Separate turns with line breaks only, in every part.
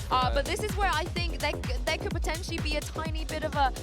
But this is where I think there could potentially be a tiny bit of a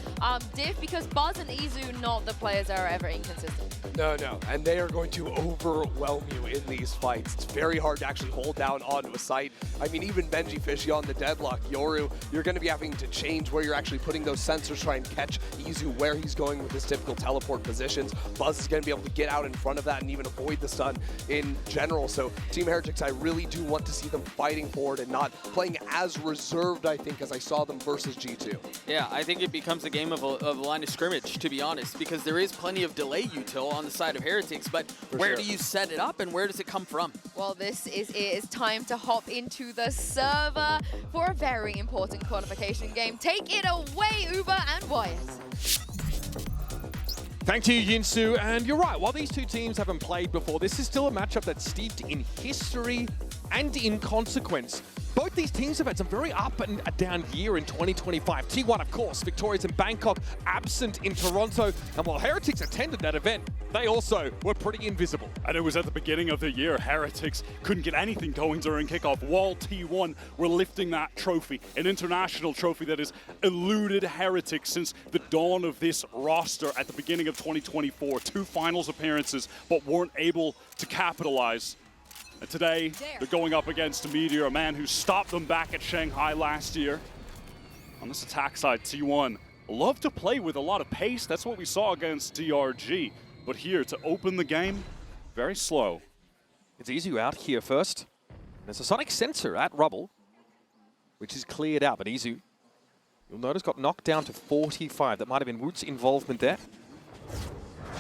diff, because Buzz and Izzu, not the players that are ever inconsistent.
No, and they are going to overwhelm you in these fights. It's very hard to actually hold down onto a site. I mean, even Benji Fishy on the deadlock, Yoru, you're going to be having to change where you're actually putting those sensors, try and catch Izzu where he's going with his typical teleport positions. Buzz is going to be able to get out in front of that and even avoid the stun in general. So Team Heretics, I really do want to see them fighting forward and not playing as reserved, I think, as I saw them versus G2.
Yeah, I think it becomes a game of a line of scrimmage, to be honest, because there is plenty of delay util on the side of Heretics, but where do you set it up and where does it come from?
Well, this is it. It's time to hop into the server for a very important qualification game. Take it away, Uber and Wyatt.
Thank you, Yinsu. And you're right, while these two teams haven't played before, this is still a matchup that's steeped in history and in consequence. Both these teams have had some very up and down year in 2025. T1, of course, victorious in Bangkok, absent in Toronto. And while Heretics attended that event, they also were pretty invisible.
And it was at the beginning of the year, Heretics couldn't get anything going during kickoff, while T1 were lifting that trophy, an international trophy that has eluded Heretics since the dawn of this roster at the beginning of 2024. 2 finals appearances, but weren't able to capitalize. And today, they're going up against Meteor, a man who stopped them back at Shanghai last year. On this attack side, T1 love to play with a lot of pace. That's what we saw against DRG. But here, to open the game, very slow.
It's Izzu out here first. There's a sonic sensor at Rubble, which is cleared out. But Izzu, you'll notice, got knocked down to 45. That might have been Woot's involvement there.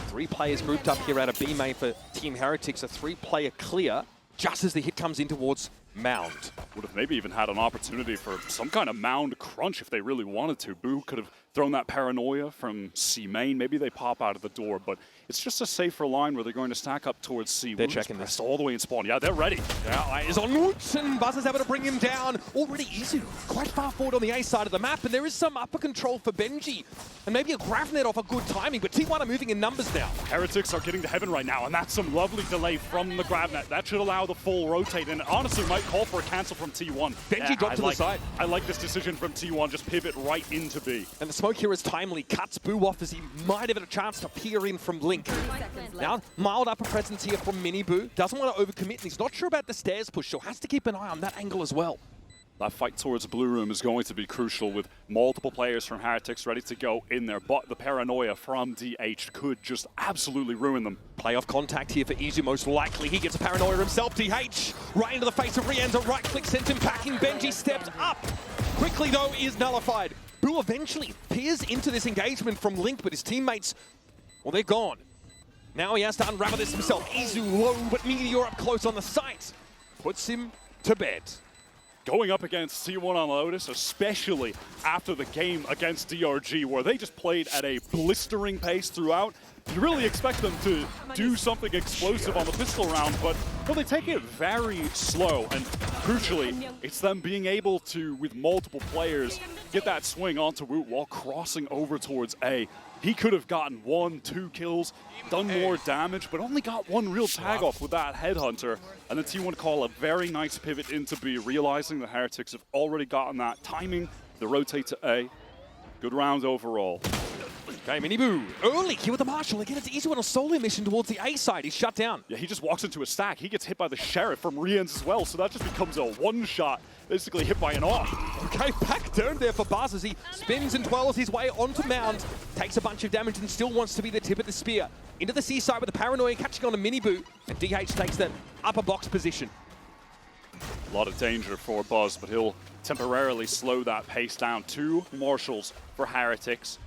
3 players grouped up here out of B main for Team Heretics. A 3-player clear just as the hit comes in towards Mound.
Would have maybe even had an opportunity for some kind of Mound crunch if they really wanted to. Boo could have thrown that paranoia from C main. Maybe they pop out of the door, but it's just a safer line where they're going to stack up towards C.
They're checking this
all the way in spawn. Yeah, they're ready.
Their eye is on Woot, and Buzz is able to bring him down. Already Izzu quite far forward on the A side of the map, and there is some upper control for Benji. And maybe a Gravnet off a good timing, but T1 are moving in numbers now.
Heretics are getting to heaven right now, and that's some lovely delay from the Gravnet. That should allow the full rotate, and honestly might call for a cancel from T1.
Benji dropped to the side.
I like this decision from T1, just pivot right into B.
And the smoke here is timely, cuts Boo off as he might have had a chance to peer in from Link. Now, mild upper presence here from Mini Boo. Doesn't want to overcommit, and he's not sure about the stairs push, so has to keep an eye on that angle as well.
That fight towards Blue Room is going to be crucial with multiple players from Heretics ready to go in there, but the paranoia from DH could just absolutely ruin them.
Playoff contact here for Izzu, most likely. He gets a paranoia himself. DH right into the face of Riens. A right click sent him packing. Benji steps up. Quickly, though, is nullified. Boo eventually peers into this engagement from Link, but his teammates, well, they're gone. Now he has to unravel this himself. Izzu low, but Meteor up close on the site. Puts him to bed.
Going up against T1 on Lotus, especially after the game against DRG, where they just played at a blistering pace throughout. You really expect them to do something explosive on the pistol round, but well, they take it very slow, and crucially, it's them being able to, with multiple players, get that swing onto Woot while crossing over towards A. He could have gotten 1-2 kills, done more damage, but only got 1 real tag off with that headhunter. And then T1 call a very nice pivot into B, realizing the Heretics have already gotten that timing. They rotate to A. Good round overall.
Okay, Mini Boo, early here with the Marshal. Again, it's Izzu on a solo mission towards the A side. He's shut down.
Yeah, he just walks into a stack. He gets hit by the Sheriff from Riens as well, so that just becomes a one-shot, basically hit by an off.
Okay, back turn there for Buzz as he spins and twirls his way onto Mound. Takes a bunch of damage and still wants to be the tip of the spear. Into the C side with the paranoia catching on a Mini Boo, and DH takes that upper box position.
A lot of danger for Buzz, but he'll temporarily slow that pace down. 2 Marshals for Heretics.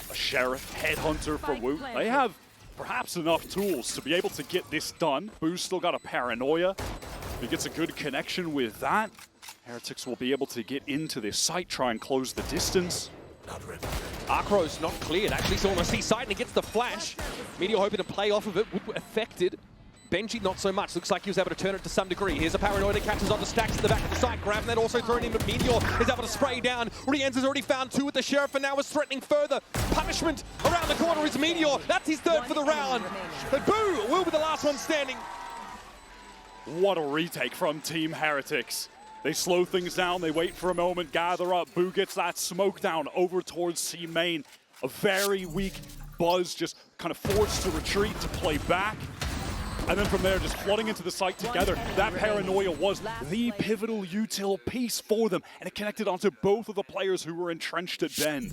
A Sheriff, Headhunter for Woot. They have perhaps enough tools to be able to get this done. Boo's still got a paranoia. If he gets a good connection with that, Heretics will be able to get into this site, try and close the distance.
Arcro's not cleared, actually still on the C side, and he gets the flash. Meteor hoping to play off of it, Woot affected. Benji not so much, looks like he was able to turn it to some degree. Here's a paranoia that catches on the stacks at the back of the site. Gravnet also thrown in, but Meteor is able to spray down. Riens has already found 2 with the Sheriff and now is threatening further. Punishment around the corner is Meteor. That's his 3rd for the round. But Boo will be the last one standing.
What a retake from Team Heretics. They slow things down, they wait for a moment, gather up. Boo gets that smoke down over towards C main. A very weak Buzz just kind of forced to retreat, to play back. And then from there, just flooding into the site together. That paranoia was the pivotal util piece for them, and it connected onto both of the players who were entrenched at Ben.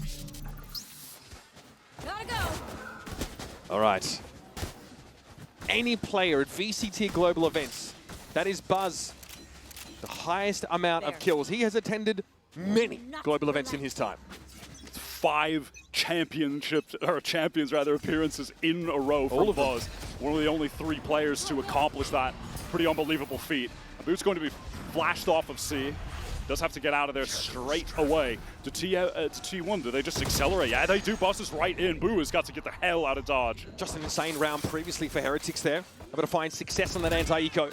Gotta go.
All right. Any player at VCT Global events, that is Buzz, the highest amount of kills. He has attended many global events in his time.
5 champions appearances in a row for Buzz. One of the only 3 players to accomplish that pretty unbelievable feat. Boot's going to be flashed off of C. Does have to get out of there straight away. To T1, do they just accelerate? Yeah, they do. Buzz is right in. Boo has got to get the hell out of dodge.
Just an insane round previously for Heretics there. Able to find success on that anti-eco.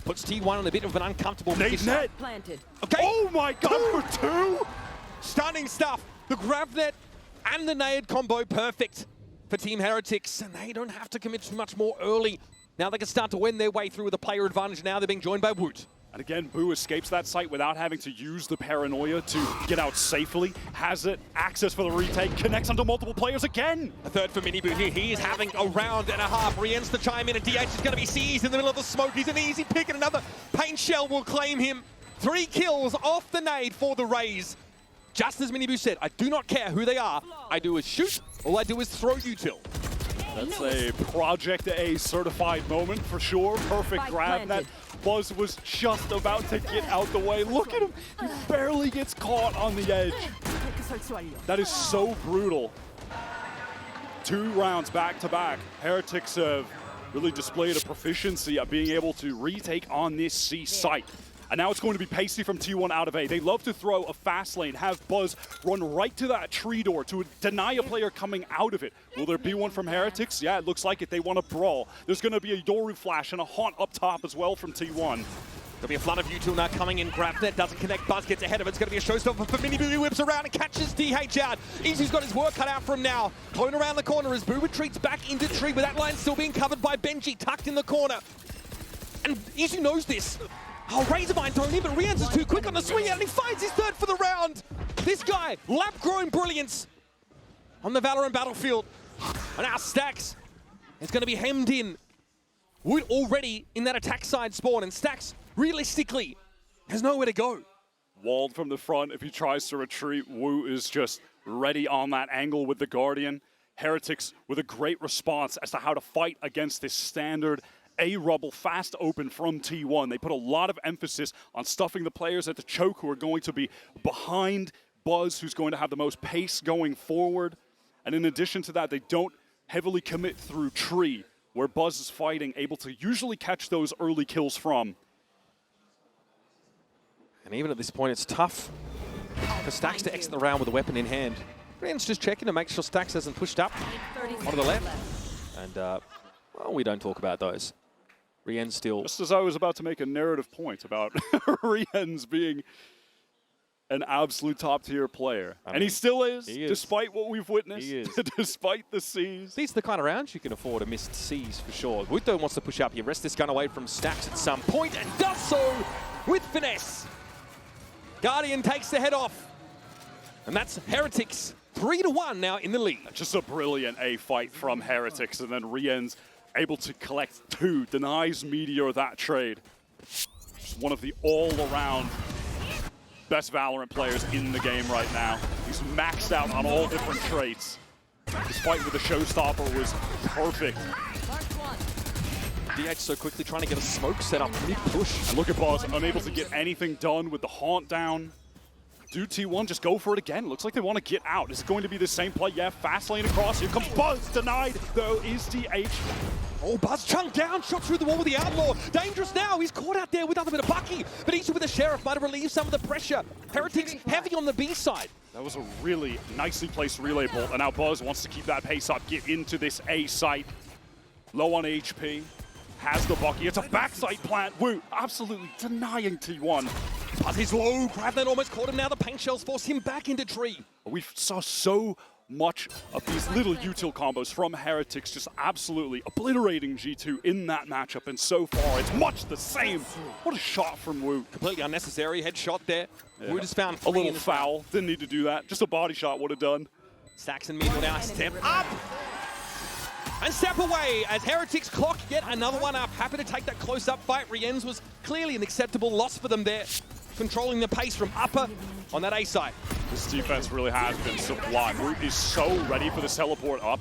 Puts T1 in a bit of an uncomfortable position.
Net.
Planted.
Okay. Oh my god, for 2?
Stunning stuff. The grab net and the nade combo perfect for Team Heretics. And they don't have to commit too much more early. Now they can start to win their way through with a player advantage. Now they're being joined by Woot.
And again, Boo escapes that site without having to use the paranoia to get out safely. Has it, access for the retake, connects onto multiple players again.
A third for Mini Boo here. He is having a round and a half. Riens to chime in, and DH is going to be seized in the middle of the smoke. He's an easy pick, and another paint shell will claim him. 3 kills off the nade for the Rays. Just as Mini Boo said, I do not care who they are. I do is shoot. All I do is throw util.
That's a Project A certified moment for sure. Perfect grab. That Buzz was just about to get out the way. Look at him. He barely gets caught on the edge. That is so brutal. 2 rounds back to back. Heretics have really displayed a proficiency at being able to retake on this C site. And now it's going to be Pasty from T1 out of A. They love to throw a fast lane, have Buzz run right to that tree door to deny a player coming out of it. Will there be one from Heretics? Yeah, it looks like it. They want to brawl. There's going to be a Yoru flash and a haunt up top as well from T1.
There'll be a flood of util now coming in. Grab net doesn't connect. Buzz gets ahead of it. It's going to be a showstopper for Mini Boo. He whips around and catches DH out. Izzu's got his work cut out for him now. Clone around the corner as Boo retreats back into tree, but that line still being covered by Benji, tucked in the corner. And Izzu knows this. Oh, Razorbind thrown in, but Riens is too quick on the swing out, and he finds his 3rd for the round. This guy, lap-grown brilliance on the VALORANT battlefield. And now Stax is going to be hemmed in. Woot already in that attack side spawn, and Stax, realistically, has nowhere to go.
Walled from the front. If he tries to retreat, Woot is just ready on that angle with the Guardian. Heretics with a great response as to how to fight against this standard A rubble fast open from T1. They put a lot of emphasis on stuffing the players at the choke who are going to be behind Buzz, who's going to have the most pace going forward. And in addition to that, they don't heavily commit through tree, where Buzz is fighting, able to usually catch those early kills from.
And even at this point, it's tough for Stax to exit the round with a weapon in hand. Riens just checking to make sure Stax hasn't pushed up onto the left. And, well, we don't talk about those. Riens still...
Just as I was about to make a narrative point about Riens being an absolute top-tier player. And he still is, despite what we've witnessed, despite the Cs.
These are the kind of rounds you can afford a missed Cs for sure. Woot though wants to push up here, wrest this gun away from Stax at some point, and does so with finesse. Guardian takes the head off. And that's Heretics 3-1 now in the lead.
Just a brilliant A fight from Heretics, and then Riens able to collect 2, denies Meteor that trade. Just one of the all-around best VALORANT players in the game right now. He's maxed out on all different traits. This fight with the showstopper was perfect.
DH so quickly trying to get a smoke set up mid-push.
And look at Buzz, unable to get anything done with the haunt down. Do T1 just go for it again? Looks like they want to get out. Is it going to be the same play? Yeah, fast lane across. Here comes Buzz. Denied, though, is DH.
Oh, Buzz chunked down, shot through the wall with the Outlaw. Dangerous now. He's caught out there with nothing but a Bucky. But Izzu with the Sheriff might have relieved some of the pressure. Heretics heavy on the B side.
That was a really nicely placed relay bolt. And now Buzz wants to keep that pace up, get into this A site. Low on HP. Has the Bucky. It's a backside plant. Woot absolutely denying T1.
Buzz is low. Grab that almost caught him now. The paint shells force him back into tree.
We saw so much of these little util combos from Heretics, just absolutely obliterating G2 in that matchup. And so far, it's much the same. What a shot from Woot.
Completely unnecessary headshot there.
Yeah.
Woot has found
a little foul. Didn't need to do that. Just a body shot would have done.
Stacks and Medial now step up and step away as Heretics clock yet another one up. Happy to take that close-up fight. Riens was clearly an acceptable loss for them there. Controlling the pace from upper on that A side.
This defense really has been sublime. Woot is so ready for this teleport up.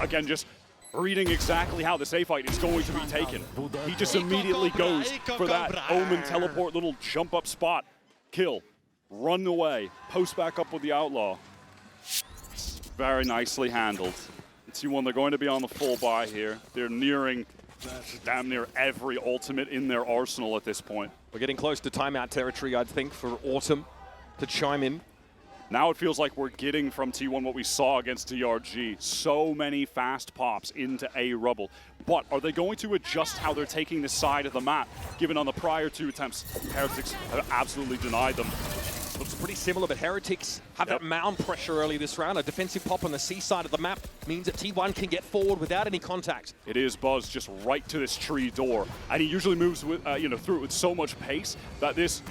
Again, just reading exactly how this A fight is going to be taken. He just immediately goes for that Omen teleport little jump up spot. Kill, run away, post back up with the Outlaw. Very nicely handled. T1, they're going to be on the full buy here. They're nearing damn near every ultimate in their arsenal at this point.
We're getting close to timeout territory, I'd think, for Autumn to chime in.
Now it feels like we're getting from T1 what we saw against DRG. So many fast pops into A rubble. But are they going to adjust how they're taking this side of the map? Given on the prior 2 attempts, Heretics have absolutely denied them.
Looks pretty similar, but Heretics have that mound pressure early this round. A defensive pop on the C side of the map means that T1 can get forward without any contact.
It is Buzz just right to this tree door, and he usually moves with, through it with so much pace that this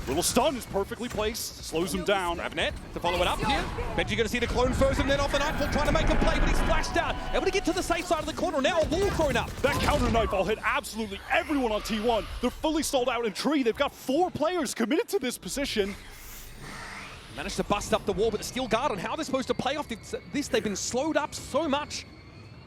little stun is perfectly placed, slows him down.
Ravnet to follow it up here. Benji going to see the clone first, and then off the Nightfall trying to make a play, but he's flashed out. Able to get to the safe side of the corner. Now a wall thrown up.
That counter Nightfall hit absolutely everyone on T1. They're fully stalled out in tree. They've got 4 players committed to this position.
Managed to bust up the wall, but the steel guard on how they're supposed to play off this. They've been slowed up so much.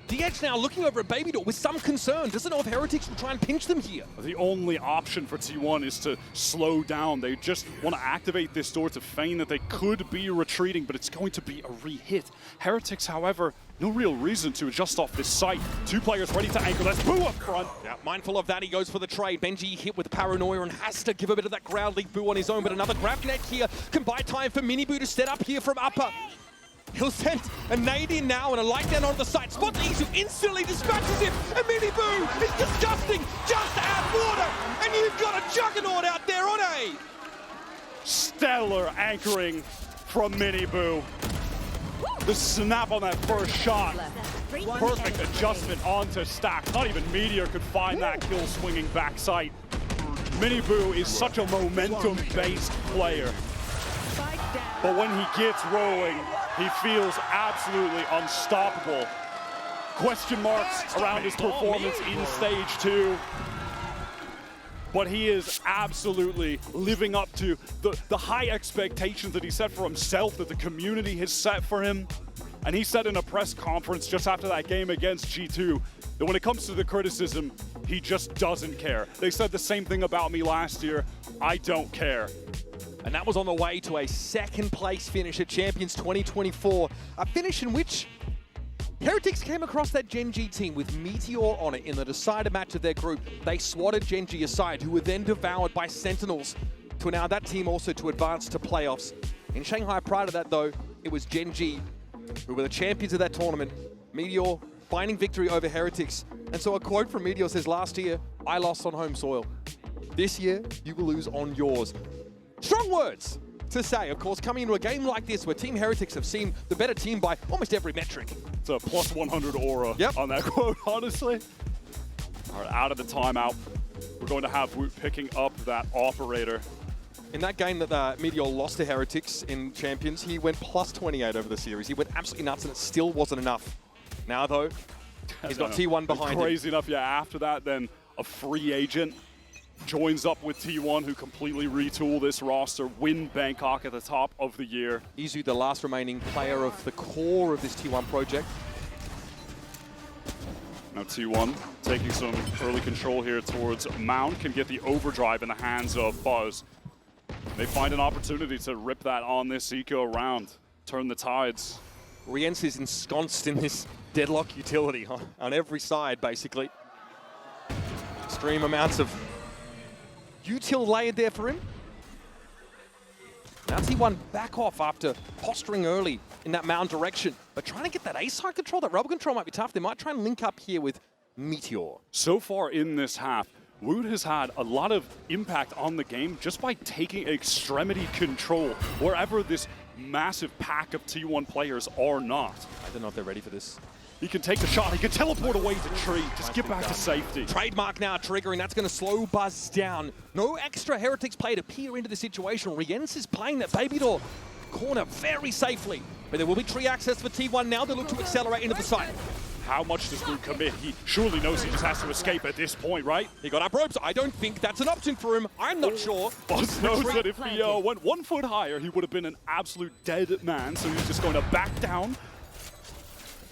DH now looking over at Baby Door with some concern. Doesn't know if Heretics will try and pinch them here.
The only option for T1 is to slow down. They just want to activate this door to feign that they could be retreating, but it's going to be a re-hit. Heretics, however, no real reason to adjust off this site. 2 players ready to anchor. That's Boo up front.
Yeah, mindful of that, he goes for the trade. Benji hit with paranoia and has to give a bit of that ground league Boo on his own, but another grab net here can buy time for Mini Boo to set up here from upper. He'll send a nade in now and a light down on the side. Spots Izzu, instantly dispatches him, and Mini Boo is disgusting. Just add water, and you've got a juggernaut out there on A.
Stellar anchoring from Mini Boo. The snap on that first shot. Perfect adjustment onto Stacks. Not even Meteor could find that kill swinging backside. Mini Boo is such a momentum-based player. But when he gets rolling, he feels absolutely unstoppable. Question marks around his performance in stage 2. But he is absolutely living up to the high expectations that he set for himself, that the community has set for him. And he said in a press conference just after that game against G2 that when it comes to the criticism, he just doesn't care. They said the same thing about me last year. I don't care.
And that was on the way to a 2nd place finish at Champions 2024. A finish in which Heretics came across that Genji team with Meteor on it in the decider match of their group. They swatted Genji aside, who were then devoured by Sentinels to allow that team also to advance to playoffs. In Shanghai prior to that, though, it was Genji who were the champions of that tournament. Meteor finding victory over Heretics. And so a quote from Meteor says, "Last year, I lost on home soil. This year, you will lose on yours." Strong words to say, of course, coming into a game like this where Team Heretics have seemed the better team by almost every metric.
It's a plus 100 aura on that quote, honestly. All right, out of the timeout, we're going to have Woot picking up that operator.
In that game that Meteor lost to Heretics in Champions, he went plus 28 over the series. He went absolutely nuts, and it still wasn't enough. Now, though, he's got T1 behind him.
Crazy enough, yeah, after that, then a free agent joins up with T1, who completely retool this roster, win Bangkok at the top of the year.
Izzu, the last remaining player of the core of this T1 project.
Now T1 taking some early control here towards Mound, can get the overdrive in the hands of Buzz. They find an opportunity to rip that on this eco round, turn the tides.
Riens is ensconced in this deadlock utility on every side, basically. Extreme amounts of util layered there for him. Now T1 back off after posturing early in that mound direction. But trying to get that A-side control, that rubber control might be tough. They might try and link up here with Meteor.
So far in this half, Woot has had a lot of impact on the game just by taking extremity control wherever this massive pack of T1 players are not.
I don't know if they're ready for this.
He can take the shot, he can teleport away to tree, just get back to safety.
Trademark now triggering, that's going to slow Buzz down. No extra Heretics play to peer into the situation. Riens is playing that baby door corner very safely. But there will be tree access for T1 now. They look to accelerate into the site.
How much does Woot commit? He surely knows he just has to escape at this point, right?
He got up ropes. I don't think that's an option for him. I'm not sure.
Buzz knows that if he went 1 foot higher, he would have been an absolute dead man, so he's just going to back down.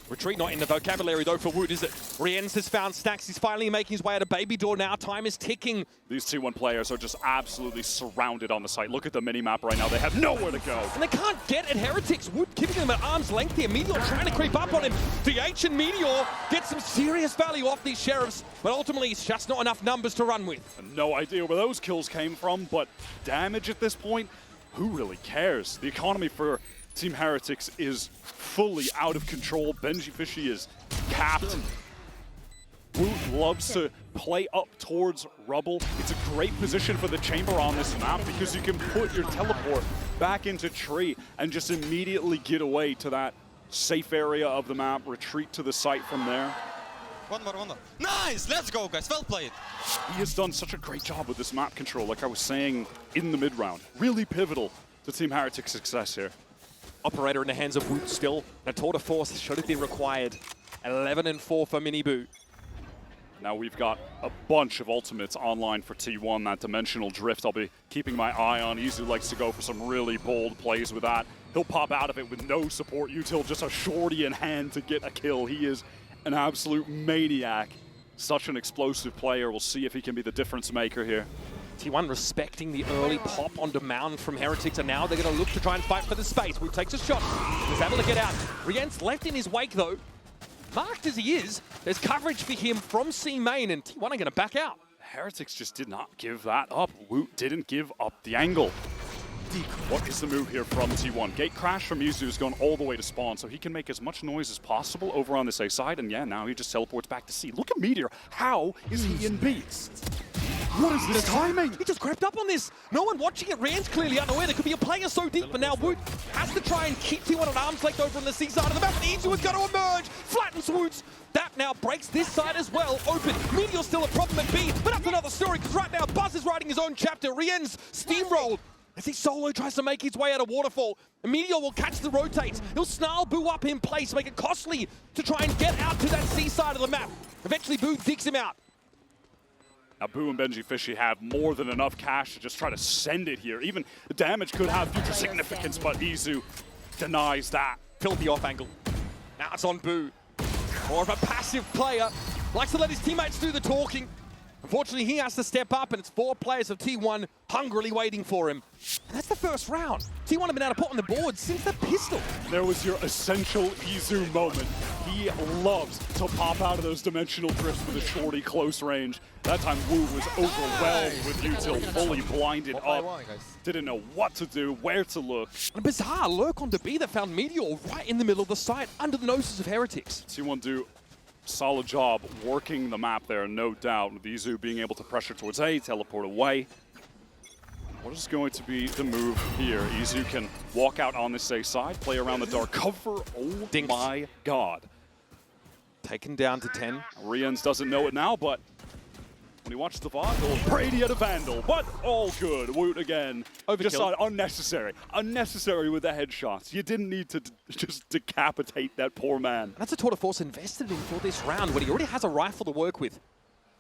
Retreat not in the vocabulary though for Woot, is it? Riens has found stacks. He's finally making his way out of baby door now. Time is ticking.
These T1 players are just absolutely surrounded on the site. Look at the mini-map right now. They have nowhere to go.
And they can't get at Heretics. Woot keeping them at arm's length here. Meteor trying to creep up on him. DH and Meteor get some serious value off these Sheriffs, but ultimately it's just not enough numbers to run with.
No idea where those kills came from, but damage at this point, who really cares? The economy for Team Heretics is fully out of control. Benji Fishy is capped. Woot loves to play up towards rubble. It's a great position for the chamber on this map because you can put your teleport back into tree and just immediately get away to that safe area of the map, retreat to the site from there.
One more. Nice! Let's go, guys. Well played.
He has done such a great job with this map control, like I was saying in the mid-round. Really pivotal to Team Heretics' success here.
Operator in the hands of Woot still. A tour de force should have been required. 11-4 for Miniboo.
Now we've got a bunch of ultimates online for T1. That dimensional drift, I'll be keeping my eye on. Izzu likes to go for some really bold plays with that. He'll pop out of it with no support util, just a shorty in hand to get a kill. He is an absolute maniac. Such an explosive player. We'll see if he can be the difference maker here.
T1 respecting the early pop on demand from Heretics, and now they're going to look to try and fight for the space. Woot takes a shot. He's able to get out. Riens left in his wake, though. Marked as he is, there's coverage for him from C main, and T1 are going to back out.
Heretics just did not give that up. Woot didn't give up the angle. What is the move here from T1? Gate crash from Izzu is going all the way to spawn, so he can make as much noise as possible over on this A side, and yeah, now he just teleports back to C. Look at Meteor. How is he in B? What is this timing?
He just crept up on this. No one watching it. Rien's clearly unaware. There could be a player so deep, but now Woot has to try and keep T1 at arm's length over on the C side of the map, and Izzu is going to emerge. Flattens Woot. That now breaks this side as well. Open. Meteor's still a problem at B, but that's another story, because right now Buzz is writing his own chapter. Riens steamrolled as he solo tries to make his way out of Waterfall. Meteor will catch the rotates. He'll snarl Boo up in place, make it costly to try and get out to that C side of the map. Eventually Boo digs him out.
Now, Boo and Benji Fishy have more than enough cash to just try to send it here. Even the damage could have future significance, but Izzu denies that.
Filthy off angle. Now it's on Boo. More of a passive player. Likes to let his teammates do the talking. Unfortunately, he has to step up, and it's 4 players of T1 hungrily waiting for him. And that's the first round. T1 have been able to put on the board since the pistol.
There was your essential Izzu moment. He loves to pop out of those dimensional drifts with a shorty close range. That time, Woot was overwhelmed with util, fully blinded up. Didn't know what to do, where to look.
A bizarre lurk onto B that found Meteor right in the middle of the site, under the noses of Heretics.
T1 do solid job working the map there, no doubt. With Izzu being able to pressure towards A, teleport away. What is going to be the move here? Izzu can walk out on this A side, play around the dark cover. Oh
Dinks.
My God.
Taken down to 10.
Riens doesn't know it now, but when he watches the VOD, Brady had a Vandal, but all good. Woot again.
Overkill.
Just unnecessary. Unnecessary with the headshots. You didn't need to just decapitate that poor man.
That's a tour de force invested in for this round when he already has a rifle to work with.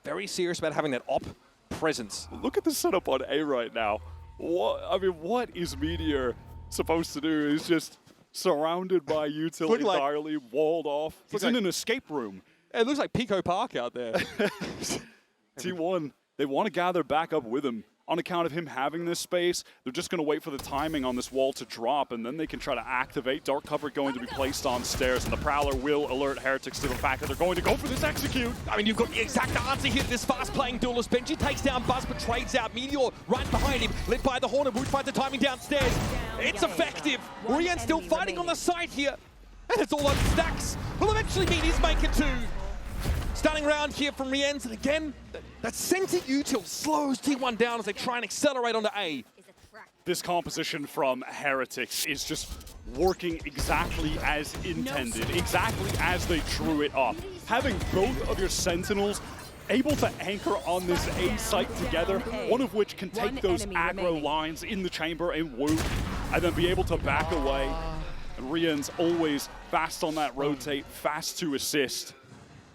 Very serious about having that op presence.
Look at the setup on A right now. What is Meteor supposed to do? He's just surrounded by util entirely, walled off. He's in an escape room.
It looks like Pico Park out there.
T1, they want to gather back up with him. On account of him having this space, they're just going to wait for the timing on this wall to drop, and then they can try to activate. Dark cover going to be placed on stairs, and the Prowler will alert Heretics to the fact that they're going to go for this execute.
I mean, you've got the exact answer here to this fast-playing duelist. Benji takes down Buzz, but trades out. Meteor right behind him, led by the Hornet. Woot finds the timing downstairs. It's effective. Riens still fighting on the side here, and it's all on stacks. Will eventually meet his maker too. Stunning round here from Riens, and again, that center util slows T1 down as they try and accelerate onto A.
This composition from Heretics is just working exactly as intended, exactly as they drew it up. Having both of your Sentinels able to anchor on this A site together, one of which can take those aggro lines in the chamber and Woot, and then be able to back away. And Riens always fast on that rotate, fast to assist.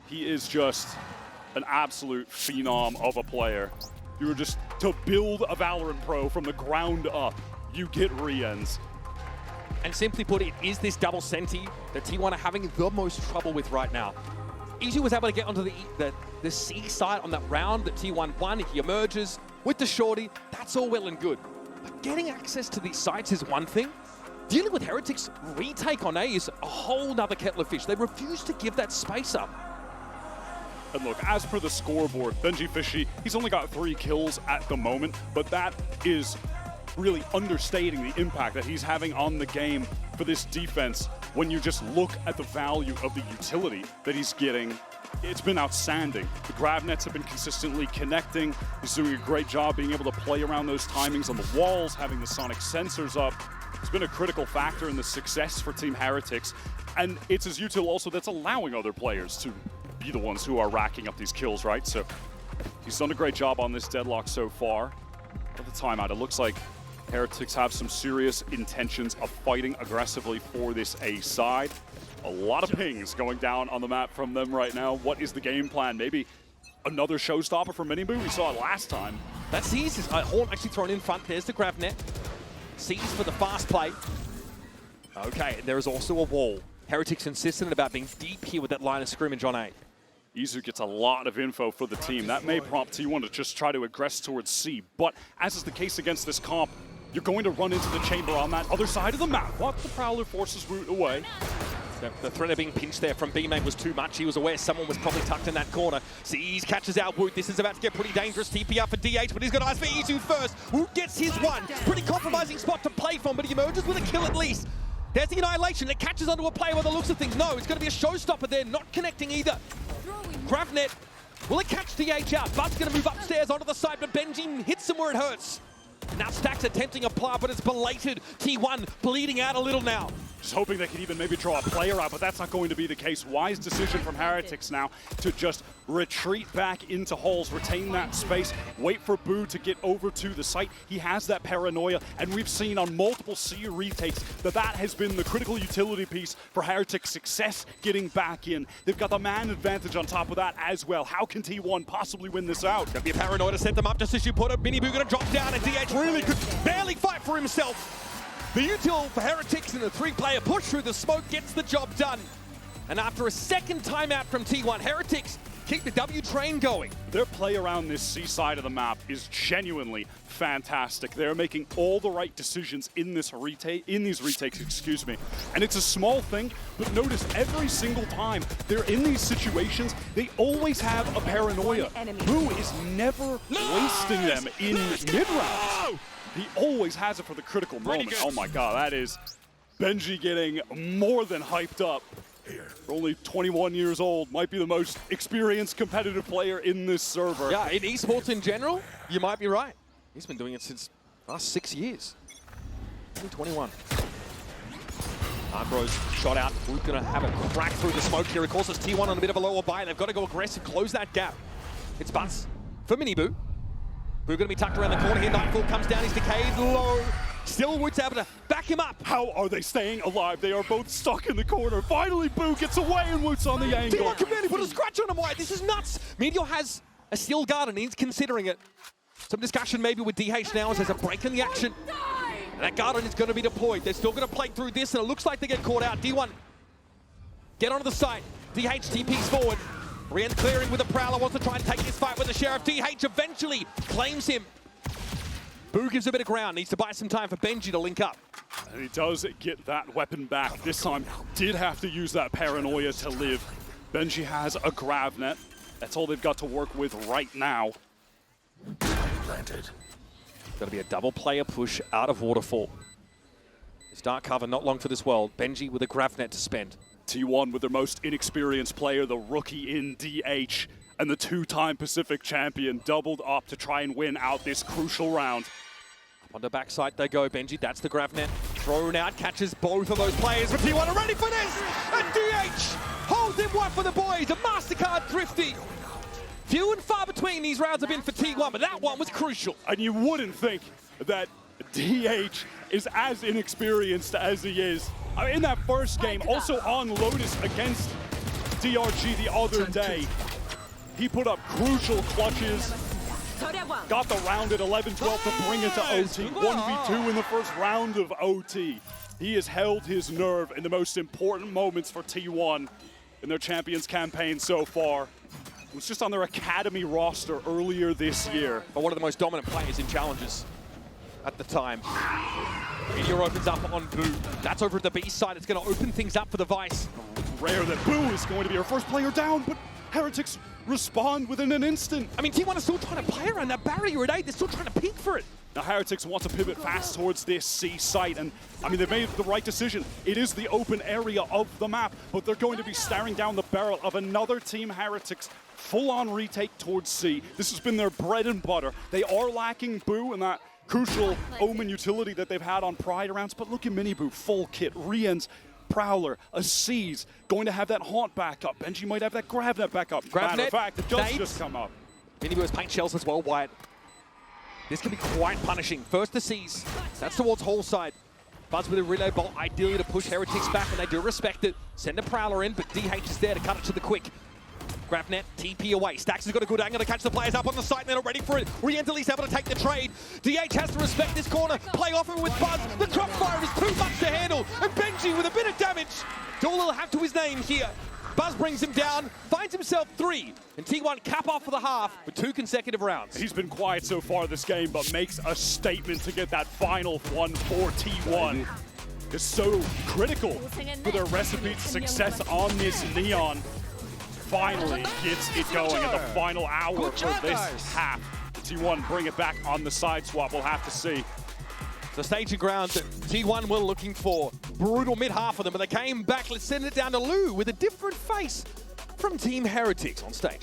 He is just an absolute phenom of a player. You were just to build a Valorant Pro from the ground up, you get Riens.
And simply put, it is this double senti that T1 are having the most trouble with right now. Izzu was able to get onto the C side on that round that T1 won. He emerges with the shorty. That's all well and good. But getting access to these sites is one thing. Dealing with Heretics' retake on A is a whole nother kettle of fish. They refuse to give that space up.
And look, as per the scoreboard, Benji Fishy, he's only got 3 kills at the moment, but that is really understating the impact that he's having on the game for this defense. When you just look at the value of the utility that he's getting, it's been outstanding. The grab nets have been consistently connecting. He's doing a great job being able to play around those timings on the walls, having the sonic sensors up. It's been a critical factor in the success for Team Heretics. And it's his util also that's allowing other players to be the ones who are racking up these kills, right? So he's done a great job on this deadlock so far. At the timeout, it looks like Heretics have some serious intentions of fighting aggressively for this A side. A lot of pings going down on the map from them right now. What is the game plan? Maybe another showstopper for Miniboo? We saw it last time.
That C's is Horn actually thrown in front. There's the grab net. C's for the fast play. Okay, there is also a wall. Heretics insistent about being deep here with that line of scrimmage on A.
Izzu gets a lot of info for the team. That may prompt T1 to just try to aggress towards C. But as is the case against this comp, you're going to run into the chamber on that other side of the map. What the Prowler forces Woot away.
The threat of being pinched there from B-Main was too much. He was aware someone was probably tucked in that corner. C's catches out Woot. This is about to get pretty dangerous. TP up for DH, but he's got eyes for Izzu first. Woot gets his one. Pretty compromising spot to play from, but he emerges with a kill at least. There's the annihilation. It catches onto a player by the looks of things. No, it's going to be a showstopper there, not connecting either. Gravnet, will it catch DH out? Bud's going to move upstairs onto the side, but Benji hits him where it hurts. Now Stack's attempting a plow, but it's belated. T1 bleeding out a little now.
Just hoping they can even maybe draw a player out, but that's not going to be the case. Wise decision from Heretics now to just retreat back into halls, retain that space, wait for Boo to get over to the site. He has that paranoia, and we've seen on multiple C retakes that that has been the critical utility piece for Heretics' success getting back in. They've got the man advantage on top of that as well. How can T1 possibly win this out?
Gonna be a paranoia to set them up just as you put it. Miniboo gonna drop down, and DH really could barely fight for himself. The util for Heretics in the 3-player push through the smoke gets the job done. And after a second timeout from T1, Heretics keep the W train going.
Their play around this C side of the map is genuinely fantastic. They're making all the right decisions in these retakes, excuse me. And it's a small thing, but notice every single time they're in these situations, they always have a paranoia. Boo is never wasting them in mid-rounds. He always has it for the critical moment. Oh my god, that is Benji getting more than hyped up. Only 21 years old, might be the most experienced competitive player in this server.
Yeah, in esports in general, you might be right. He's been doing it since the last 6 years. 21. Armbrose shot out. Woot gonna have a crack through the smoke here. Of course, it's T1 on a bit of a lower buy. They've got to go aggressive, close that gap. It's Buzz for Miniboo. Boo gonna be tucked around the corner here. Nightfall comes down, he's decayed low. Still Woot's able to back him up.
How are they staying alive? They are both stuck in the corner. Finally, Boo gets away and Woot's on the angle.
T1 can barely put a scratch on him. Why? This is nuts. Meteor has a steel guard and he's considering it. Some discussion maybe with DH now as there's a break in the action. And that Guardian is going to be deployed. They're still going to play through this and it looks like they get caught out. D1, get onto the site. DH TP's forward. Riens clearing with a Prowler, wants to try and take this fight with the Sheriff. DH eventually claims him. Boo gives a bit of ground, needs to buy some time for Benji to link up.
And he does get that weapon back. This time, did have to use that paranoia to live. Benji has a grab net. That's all they've got to work with right now.
Planted. Going to be a double player push out of Waterfall. His dark cover not long for this world. Benji with a grab net to spend.
T1 with their most inexperienced player, the rookie in DH, and the two-time Pacific champion doubled up to try and win out this crucial round.
On the backside they go, Benji, that's the grab net. Thrown out, catches both of those players, but T1 are ready for this! And DH holds in one for the boys, a MasterCard thrifty. Few and far between these rounds have been for T1, but that one was crucial.
And you wouldn't think that DH is as inexperienced as he is. In that first game, also on Lotus against DRG the other day, he put up crucial clutches, got the round at 11-12 to bring it to OT. 1v2 in the first round of OT. He has held his nerve in the most important moments for T1 in their Champions campaign so far. It was just on their academy roster earlier this year.
But one of the most dominant players in challenges at the time. Meteor opens up on Boo. That's over at the B side. It's going to open things up for the Vice.
Rare that Boo is going to be our first player down, but Heretics respond within an instant.
I mean, T1 is still trying to play around that barrier at 8. They're still trying to peek for it.
Now Heretics want to pivot fast towards this C site, and I mean, they've made the right decision. It is the open area of the map, but they're going to be staring down the barrel of another Team Heretics full-on retake towards C. This has been their bread and butter. They are lacking Boo and that crucial Omen utility that they've had on prior rounds, but look at Mini Boo, full kit, Riens, Prowler, a C's, going to have that haunt backup. Benji might have that grab net backup. Matter of fact, it does just come up.
Mini Boo has paint shells as well, Wyatt. This can be quite punishing. First the C's, that's towards Hall side. Buzz with a relay bolt, ideally to push Heretics back, and they do respect it. Send a Prowler in, but DH is there to cut it to the quick. Grab net, TP away. Stax has got a good angle to catch the players up on the site, and they're not ready for it. Riens at least able to take the trade. DH has to respect this corner, play off it with Buzz. The crossfire is too much to handle, and Benji with a bit of damage. Doolittle have to his name here. Buzz brings him down, finds himself 3, and T1 cap off for the half with 2 consecutive rounds.
He's been quiet so far this game, but makes a statement to get that final one for T1. It's so critical for their recipe to success on this Neon. Finally gets it going in the final hour for this half. T1 bring it back on the side swap, we'll have to see.
The staging ground that T1 were looking for. Brutal mid-half of them, but they came back. Let's send it down to Lou with a different face from Team Heretics on stage.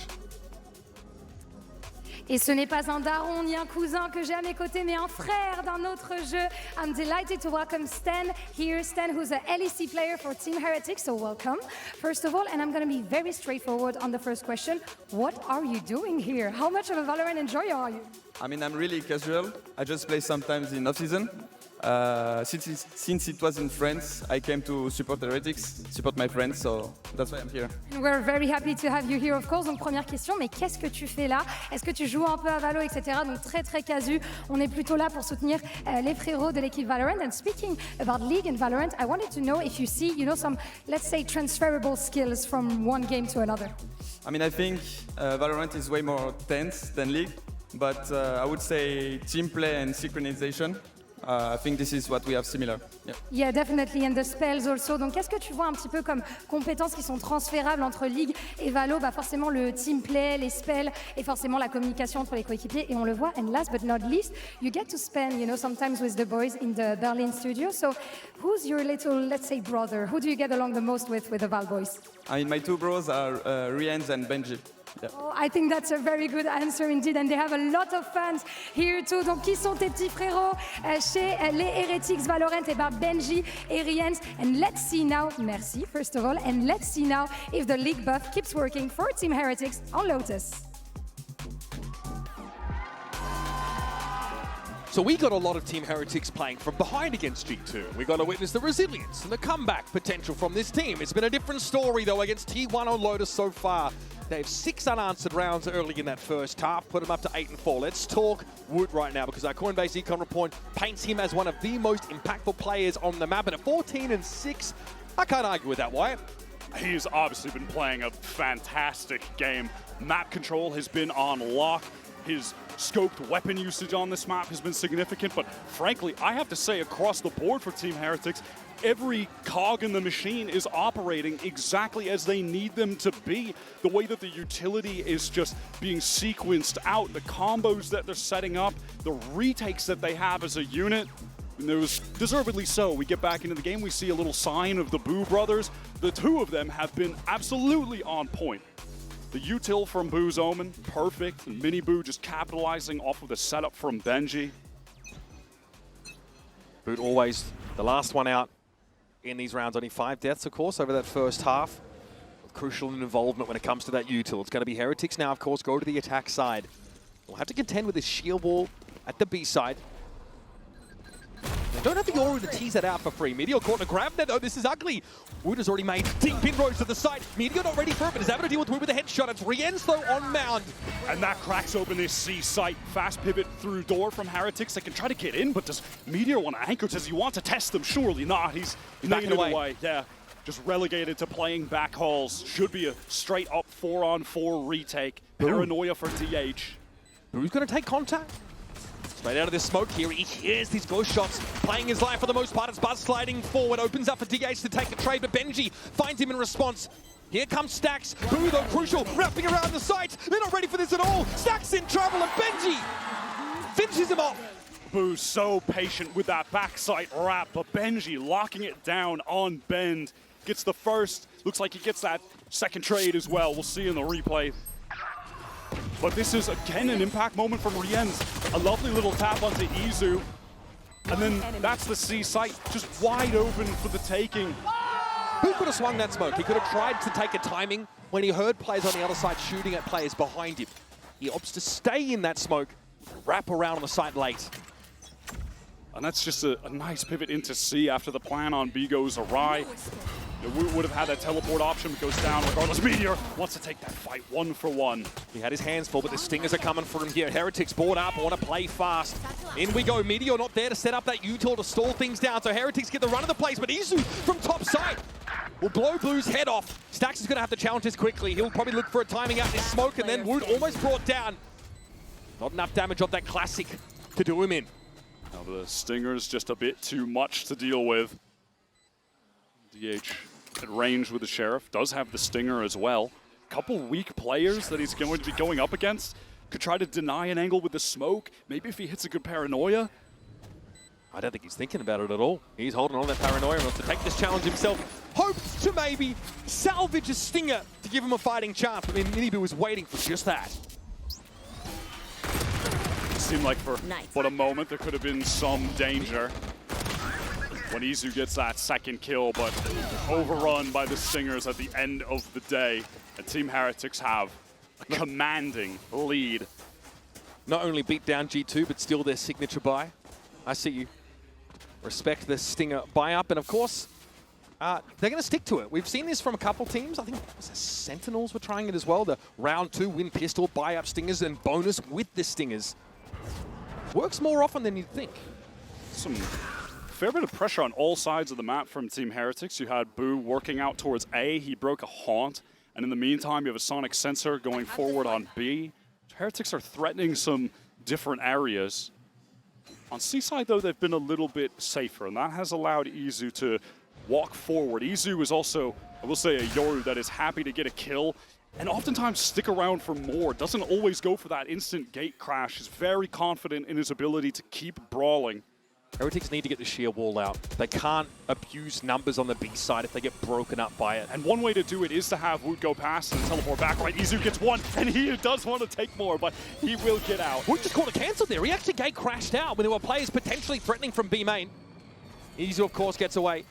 Et ce n'est pas un daron ni un cousin que j'ai à mes côtés, mais un frère d'un autre jeu. I'm delighted to welcome Stan here. Stan, who's a LEC player for Team Heretics, so welcome. First of all, and I'm going to be very straightforward on the first question. What are you doing here? How much of a Valorant enjoyer are you?
I mean, I'm really casual. I just play sometimes in off-season. Since it was in France, I came to support Heretics, support my friends, so that's why I'm here.
We're very happy to have you here, of course. Donc, première question, mais qu'est-ce que tu fais là? Est-ce que tu joues un peu à Valo, etc. Donc, très, très casu. On est plutôt là pour soutenir les frérots de l'équipe Valorant. And speaking about League and Valorant, I wanted to know if you see, some, let's say, transferable skills from one game to another.
I mean, I think Valorant is way more tense than League, but I would say team play and synchronization. I think this is what we have similar.
Yeah, definitely, and the spells also. Donc, qu'est-ce que tu vois un petit peu comme compétences qui sont transférables entre League et Valo? Bah, forcément, le team play, les spells, et forcément la communication entre les coéquipiers. Et on le voit. And last but not least, you get to spend, sometimes with the boys in the Berlin studio. So, who's your little, let's say, brother? Who do you get along the most with the Val boys?
I mean, my 2 bros are Riens and Benji. Yeah.
Oh, I think that's a very good answer indeed, and they have a lot of fans here too. Donc, qui sont tes petits frérots chez les Heretics Valorant? Et ben, Benji et Riens. And let's see now, merci first of all, and let's see now if the league buff keeps working for Team Heretics on Lotus.
So we got a lot of Team Heretics playing from behind against G2. We got to witness the resilience and the comeback potential from this team. It's been a different story though against T1 on Lotus so far. They have 6 unanswered rounds early in that first half, put them up to 8-4. Let's talk Woot right now because our Coinbase Econ report paints him as one of the most impactful players on the map. And at 14-6, I can't argue with that, Wyatt.
He's obviously been playing a fantastic game. Map control has been on lock. His scoped weapon usage on this map has been significant, but frankly, I have to say across the board for Team Heretics, every cog in the machine is operating exactly as they need them to be. The way that the utility is just being sequenced out, the combos that they're setting up, the retakes that they have as a unit, And there was deservedly so. We get back into the game, we see a little sign of the Boo brothers. The two of them have been absolutely on point. The util from Boo's Omen, perfect. And Mini Boo just capitalizing off of the setup from Benji.
Woot always the last one out in these rounds. Only 5 deaths, of course, over that first half. With crucial involvement when it comes to that util. It's going to be Heretics now, of course, go to the attack side. We'll have to contend with this shield wall at the B side. They don't have the Yoru to tease that out for free. Meteor caught in a grab there, though. This is ugly. Woot has already made deep inroads to the side. Meteor not ready for it, but is able to deal with Woot with a headshot. It's Riens, though, on mound.
And that cracks open this C site. Fast pivot through door from Heretics. They can try to get in, but does Meteor want to anchor? Does he want to test them? Surely not. He's backing away. Yeah, just relegated to playing back halls. Should be a straight up 4-on-4 retake. Paranoia for DH.
Who's going to take contact? Straight out of this smoke here, he hears these ghost shots, playing his life for the most part. It's Buzz sliding forward, opens up for DH to take the trade, but Benji finds him in response. Here comes Stax. Boo, though, crucial, wrapping around the sights. They're not ready for this at all. Stax in trouble, and Benji finishes him off.
Boo's so patient with that backside wrap, but Benji locking it down on Bend. Gets the first, looks like he gets that second trade as well. We'll see in the replay. But this is, again, an impact moment from Riens. A lovely little tap onto Izzu. And then that's the C site, just wide open for the taking.
Who could have swung that smoke? He could have tried to take a timing when he heard players on the other side shooting at players behind him. He opts to stay in that smoke, wrap around on the side late.
And that's just a nice pivot into C after the plan on B goes awry. Woot would have had that teleport option, but goes down regardless. Meteor wants to take that fight 1-for-1.
He had his hands full, but the stingers are coming for him here. Heretics board up, want to play fast. In we go. Meteor not there to set up that util to stall things down, so Heretics get the run of the place, but Izzu from top side will blow Blue's head off. Stax is going to have to challenge this quickly. He'll probably look for a timing out in this smoke, and then Woot almost brought down. Not enough damage on that classic to do him in.
Now the stinger's just a bit too much to deal with. DH at range with the Sheriff, does have the stinger as well. Couple weak players that he's going to be going up against. Could try to deny an angle with the smoke. Maybe if he hits a good paranoia.
I don't think he's thinking about it at all. He's holding on to that paranoia and wants to take this challenge himself. Hopes to maybe salvage a stinger to give him a fighting chance. I mean, Minibu was waiting for just that.
It seemed like for but a moment there could have been some danger when Izzu gets that second kill, but overrun by the Stingers at the end of the day. And Team Heretics have a commanding lead.
Not only beat down G2, but still their signature buy. I see you. Respect the Stinger buy up, and of course, they're going to stick to it. We've seen this from a couple teams. I think the Sentinels were trying it as well. The round 2 win pistol, buy up Stingers, and bonus with the Stingers. Works more often than you'd think.
Some fair bit of pressure on all sides of the map from Team Heretics. You had Boo working out towards A. He broke a haunt. And in the meantime, you have a Sonic Sensor going forward on B. Heretics are threatening some different areas. On C side, though, they've been a little bit safer, and that has allowed Izzu to walk forward. Izzu is also, I will say, a Yoru that is happy to get a kill and oftentimes stick around for more. Doesn't always go for that instant gate crash. He's very confident in his ability to keep brawling.
Heretics need to get the shield wall out. They can't abuse numbers on the B side if they get broken up by it.
And one way to do it is to have Woot go past and teleport back. Right, Izzu gets one, and he does want to take more, but he will get out.
Woot just called a cancel there. He actually gate crashed out when there were players potentially threatening from B main. Izzu, of course, gets away.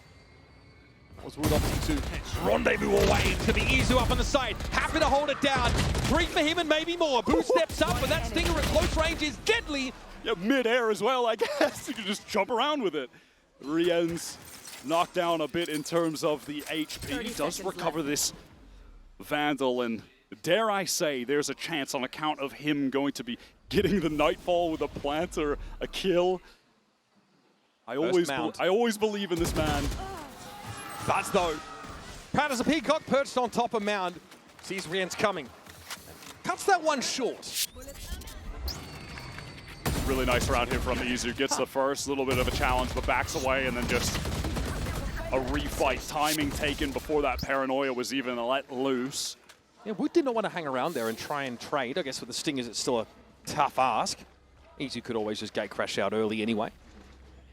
That was Woot opting to rendezvous away to the Izzu up on the side. Happy to hold it down. 3 for him and maybe more. Boo steps up, but that Stinger at close range is deadly.
Yeah, mid-air as well, I guess. You can just jump around with it. Riens knocked down a bit in terms of the HP. He does recover this Vandal, and dare I say, there's a chance on account of him going to be getting the Nightfall with a plant or a kill. I always believe in this man.
Buzz, though. Proud as a peacock perched on top of mound. Sees Riens coming. Cuts that one short.
Really nice round here from Izzu. Gets the first, little bit of a challenge, but backs away, and then just a refight. Timing taken before that paranoia was even let loose.
Yeah, Woot did not want to hang around there and try and trade. I guess with the Stingers, it's still a tough ask. Izzu could always just gate crash out early anyway.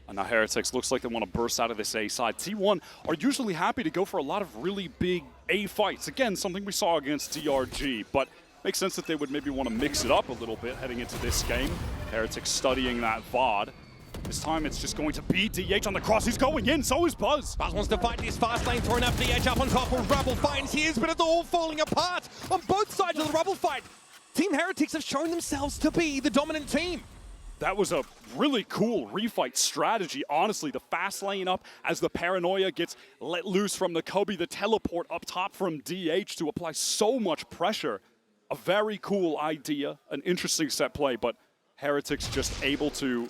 And now Heretics looks like they want to burst out of this A side. T1 are usually happy to go for a lot of really big A fights. Again, something we saw against DRG, but makes sense that they would maybe want to mix it up a little bit heading into this game. Heretics studying that VOD. This time it's just going to be DH on the cross. He's going in, so is Buzz.
Buzz wants to fight this fast lane, throwing up DH up on top of Rubble, finds his, but it's all falling apart on both sides of the Rubble fight. Team Heretics have shown themselves to be the dominant team.
That was a really cool refight strategy, honestly. The fast lane up as the paranoia gets let loose from the Kobe, the teleport up top from DH to apply so much pressure. A very cool idea, an interesting set play, but Heretics just able to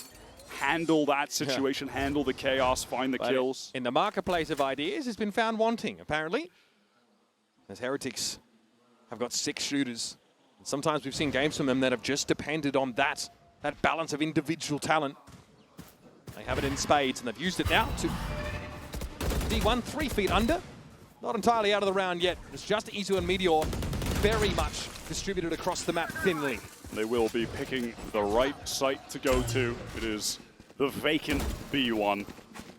handle that situation, handle the chaos, find the kills.
In the marketplace of ideas has been found wanting, apparently. As Heretics have got 6 shooters. And sometimes we've seen games from them that have just depended on that balance of individual talent. They have it in spades, and they've used it now to D1 3 feet under. Not entirely out of the round yet. It's just Izzu and Meteor very much distributed across the map thinly.
They will be picking the right site to go to. It is the vacant B1.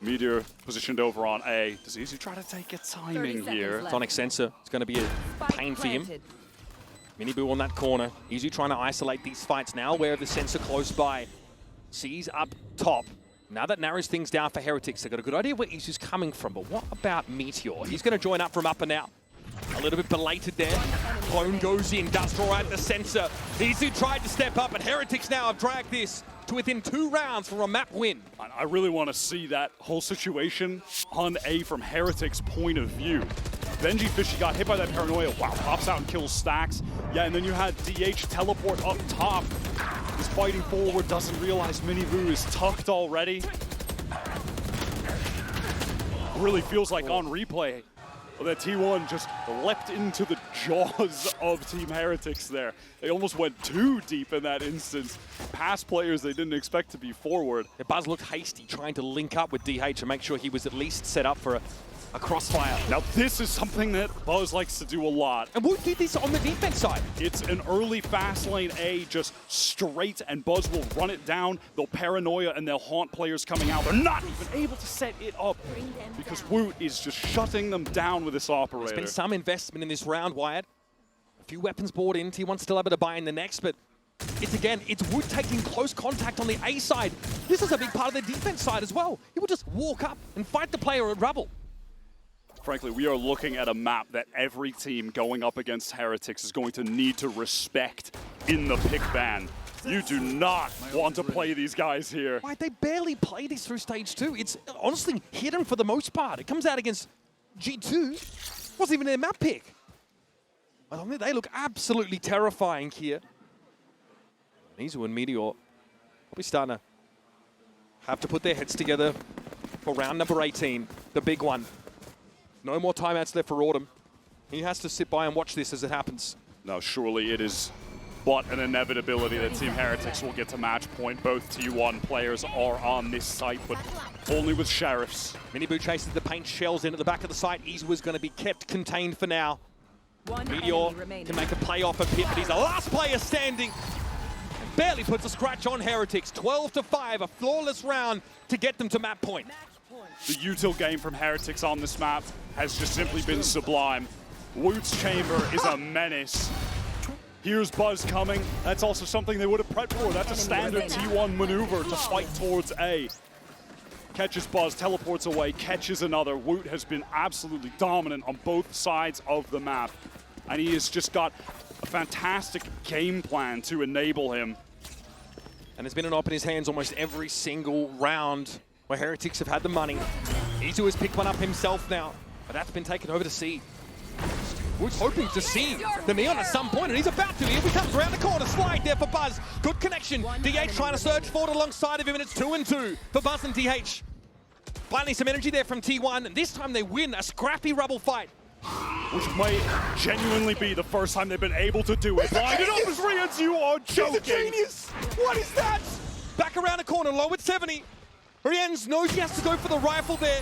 Meteor positioned over on A. Does Izzu try to take a timing here?
Sonic Sensor, it's going to be a pain for him. Miniboo on that corner. Izzu trying to isolate these fights now, aware of the sensor close by. Sees up top. Now that narrows things down for Heretics. They've got a good idea where Izzu's coming from, but what about Meteor? He's going to join up from upper now. A little bit belated there. Clone goes in, does draw out the sensor. Izzu tried to step up, but Heretics now have dragged this to within 2 rounds for a map win.
I really want to see that whole situation on A from Heretics' point of view. Benji Fishy got hit by that paranoia. Wow, pops out and kills Stacks. Yeah, and then you had DH teleport up top. He's fighting forward, doesn't realize Miniboo is tucked already. Really feels like on replay that T1 just leapt into the jaws of Team Heretics there. They almost went too deep in that instance. Past players they didn't expect to be forward.
Yeah, Buzz looked hasty trying to link up with DH and make sure he was at least set up for a crossfire.
Now this is something that Buzz likes to do a lot.
And Woot did this on the defense side.
It's an early fast lane A, just straight, and Buzz will run it down. They'll paranoia and they'll haunt players coming out. They're not even able to set it up because Woot is just shutting them down with this operator.
There's been some investment in this round, Wyatt. A few weapons bought in. T1's still able to buy in the next, but it's Woot taking close contact on the A side. This is a big part of the defense side as well. He will just walk up and fight the player at Rubble.
Frankly, we are looking at a map that every team going up against Heretics is going to need to respect in the pick ban. You do not want to play these guys here.
Why, they barely play this through stage 2. It's honestly hidden for the most part. It comes out against G2. Wasn't even their map pick. I mean, they look absolutely terrifying here. Izzu and Meteor probably starting to have to put their heads together for round number 18, the big one. No more timeouts left for Autumn. He has to sit by and watch this as it happens.
No, surely it is but an inevitability that Team Heretics will get to match point. Both T1 players are on this site, but only with Sheriffs.
Miniboo chases the paint shells in at the back of the site. Izzu is going to be kept contained for now. Meteor can make a play off a pit, but he's the last player standing. And barely puts a scratch on Heretics. 12-5, a flawless round to get them to map point.
The util game from Heretics on this map has just simply been sublime. Woot's chamber is a menace. Here's Buzz coming. That's also something they would have prepped for. That's a standard T1 maneuver to fight towards A. Catches Buzz, teleports away, catches another. Woot has been absolutely dominant on both sides of the map. And he has just got a fantastic game plan to enable him.
And there's been an op in his hands almost every single round where Heretics have had the money. Izzu has picked one up himself now, but that's been taken over to C. Woot's hoping to see the Neon at some point, and he's about to. Here he comes around the corner, slide there for Buzz. Good connection. DH trying to surge forward alongside of him, and it's 2-2 for Buzz and DH. Finally some energy there from T1, and this time they win a scrappy Rubble fight.
Which might genuinely be the first time they've been able to do it. Blinded up as Riens, you are joking.
He's a genius. What is that? Back around the corner, low at 70. Riens knows he has to go for the rifle there.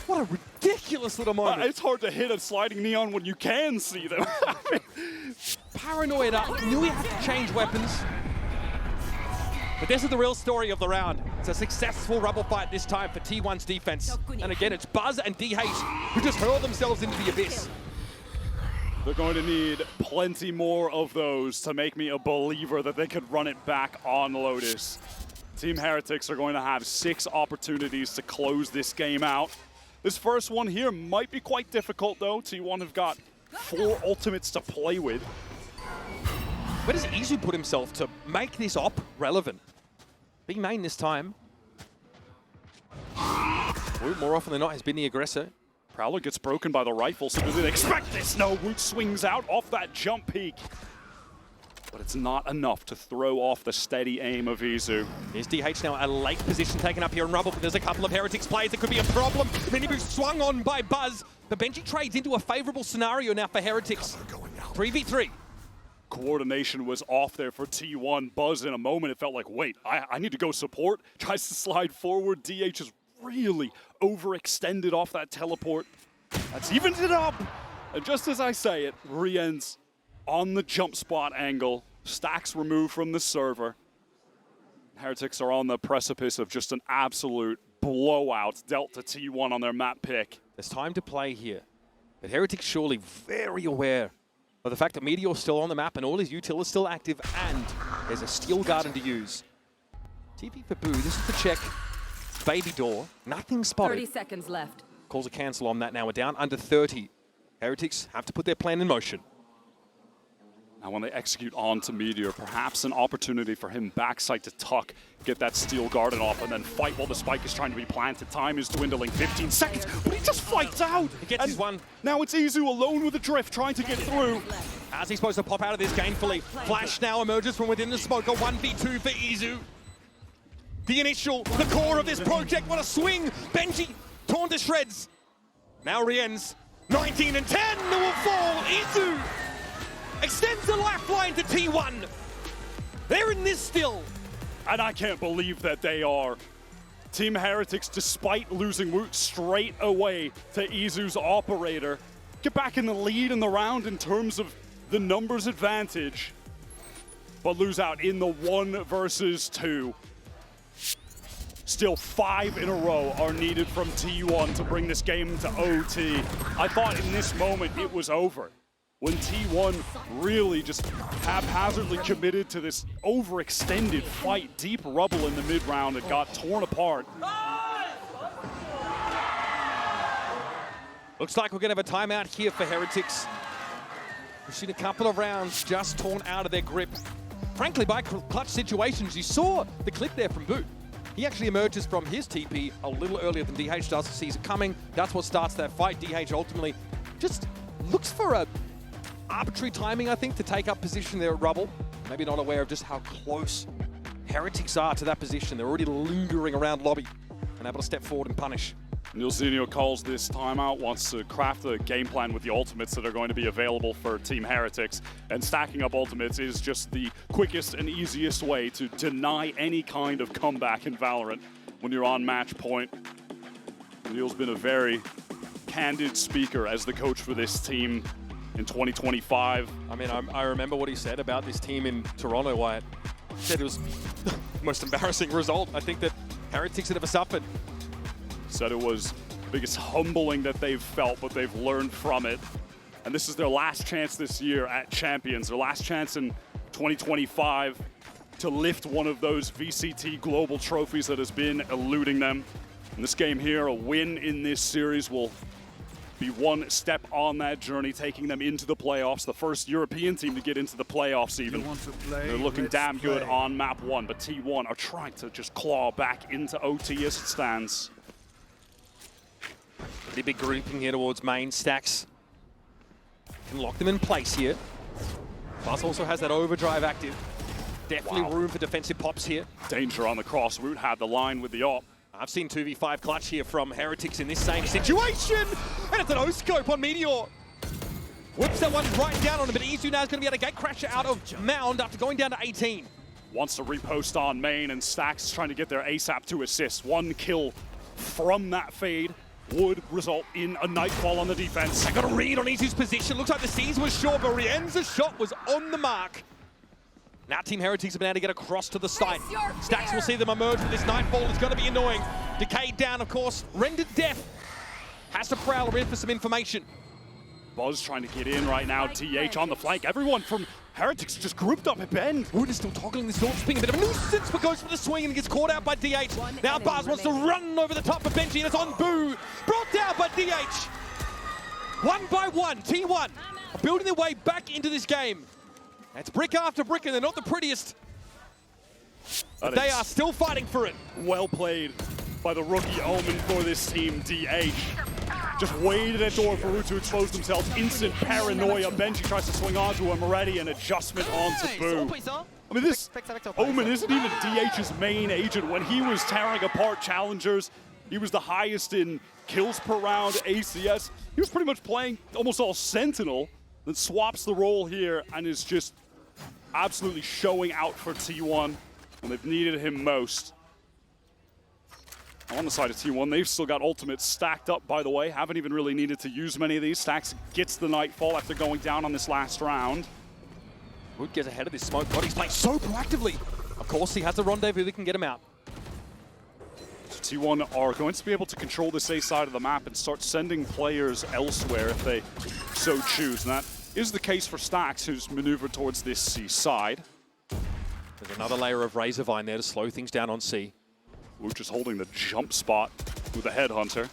What a ridiculous little moment.
It's hard to hit a sliding Neon when you can see them.
Paranoid up, knew he had to change weapons. But this is the real story of the round. It's a successful rubble fight this time for T1's defense. And again, it's Buzz and DH who just hurl themselves into the abyss.
They're going to need plenty more of those to make me a believer that they could run it back on Lotus. Team Heretics are going to have 6 opportunities to close this game out. This first one here might be quite difficult though. T1 have got 4 ultimates to play with.
Where does Izzu put himself to make this op relevant? Big main this time. Woot, more often than not, has been the aggressor.
Prowler gets broken by the rifle, so did they expect this? No, Woot swings out off that jump peak. But it's not enough to throw off the steady aim of Izzu.
Here's DH now, a late position taken up here in rubble, but there's a couple of Heretics players that could be a problem. Minibu swung on by Buzz, but Benji trades into a favorable scenario now for Heretics. 3v3.
Coordination was off there for T1. Buzz in a moment, it felt like, wait, I need to go support. Tries to slide forward. DH is really overextended off that teleport. That's evened it up. And just as I say it, Riens on the jump spot angle. Stacks removed from the server. Heretics are on the precipice of just an absolute blowout dealt to T1 on their map pick.
There's time to play here. But Heretics surely very aware of the fact that Meteor's still on the map and all his util is still active, and there's a Steel Garden to use. TP for Boo, this is the check. Baby door, nothing spotted.
30 seconds left.
Calls a cancel on that now. We're down under 30. Heretics have to put their plan in motion.
Now when they execute onto Meteor, perhaps an opportunity for him backside to tuck, get that Steel Garden off, and then fight while the spike is trying to be planted. Time is dwindling, 15 seconds, but he just fights out.
He gets his one.
Now it's Izzu alone with the drift, trying to get through.
How's he supposed to pop out of this gainfully? Flash now emerges from within the smoke, a 1v2 for Izzu. The initial, the core of this project, what a swing! Benji, torn to shreds. Now Riens, 19 and 10, they will fall. Izzu extends the lifeline to T1. They're in this still.
And I can't believe that they are. Team Heretics, despite losing Woot straight away to Izzu's operator, get back in the lead in the round in terms of the numbers advantage, but lose out in the 1 versus 2. Still 5 in a row are needed from T1 to bring this game to OT. I thought in this moment it was over, when T1 really just haphazardly committed to this overextended fight, deep rubble in the mid-round that got torn apart.
Looks like we're going to have a timeout here for Heretics. We've seen a couple of rounds just torn out of their grip. Frankly, by clutch situations, you saw the clip there from Boot. He actually emerges from his TP a little earlier than DH does, sees it coming. That's what starts that fight. DH ultimately just looks for a arbitrary timing, I think, to take up position there at rubble. Maybe not aware of just how close Heretics are to that position. They're already lingering around lobby and able to step forward and punish.
Nilzinho calls this timeout, wants to craft a game plan with the ultimates that are going to be available for Team Heretics, and stacking up ultimates is just the quickest and easiest way to deny any kind of comeback in Valorant when you're on match point. Neil's been a very candid speaker as the coach for this team in 2025.
I mean, I remember what he said about this team in Toronto, Wyatt. He said it was the most embarrassing result I think that Heretics had ever suffered.
Said it was the biggest humbling that they've felt, but they've learned from it. And this is their last chance this year at Champions, their last chance in 2025 to lift one of those VCT global trophies that has been eluding them. In this game here, a win in this series will be one step on that journey, taking them into the playoffs, the first European team to get into the playoffs even. They're looking damn good on map 1, but T1 are trying to just claw back into OT as it stands.
Pretty big grouping here towards main. Stacks can lock them in place here. Buzz also has that overdrive active. Definitely room for defensive pops here.
Danger on the cross. Woot had the line with the op.
I've seen 2v5 clutch here from Heretics in this same situation. And it's an O-scope on Meteor. Whips that one right down on him, but Izzu now is going to be able to gate crasher out of Mound after going down to 18.
Wants to repost on main, and Stacks trying to get their ASAP to assist. 1 kill from that fade would result in a nightfall on the defense.
I got a read on Izzu's position. Looks like the C's was short, but Riens' shot was on the mark. Now Team Heretics have been able to get across to the site. Stax will see them emerge with this Nightfall. It's going to be annoying. Decayed down, of course. Rendered death. Has to Prowler in for some information.
Buzz trying to get in right now. DH on the flank. Everyone from Heretics just grouped up at Bend.
Woot is still toggling this North being a bit of a nuisance, but goes for the swing and gets caught out by DH. Now Buzz wants to run over the top of Benji, and it's on Boo. Brought down by DH. One by one, T1 are building their way back into this game. It's brick after brick, and they're not the prettiest. But they are still fighting for it.
Well played by the rookie Omen for this team, DH. Just waited at door for Woot to expose themselves. Instant paranoia. Benji tries to swing onto him already. An adjustment onto Boo. I mean, this Omen isn't even DH's main agent. When he was tearing apart challengers, he was the highest in kills per round, ACS. He was pretty much playing almost all Sentinel, then swaps the role here and is just absolutely showing out for T1 when they've needed him most. On the side of T1, they've still got ultimates stacked up, by the way. Haven't even really needed to use many of these. Stax gets the Nightfall after going down on this last round.
Woot gets ahead of this smoke, but he's playing so proactively. Of course, he has a rendezvous that can get him out.
So T1 are going to be able to control this A side of the map and start sending players elsewhere if they so choose. And that is the case for Stax, who's maneuvered towards this C side.
There's another layer of Razorvine there to slow things down on C.
Woot just holding the jump spot with the Headhunter.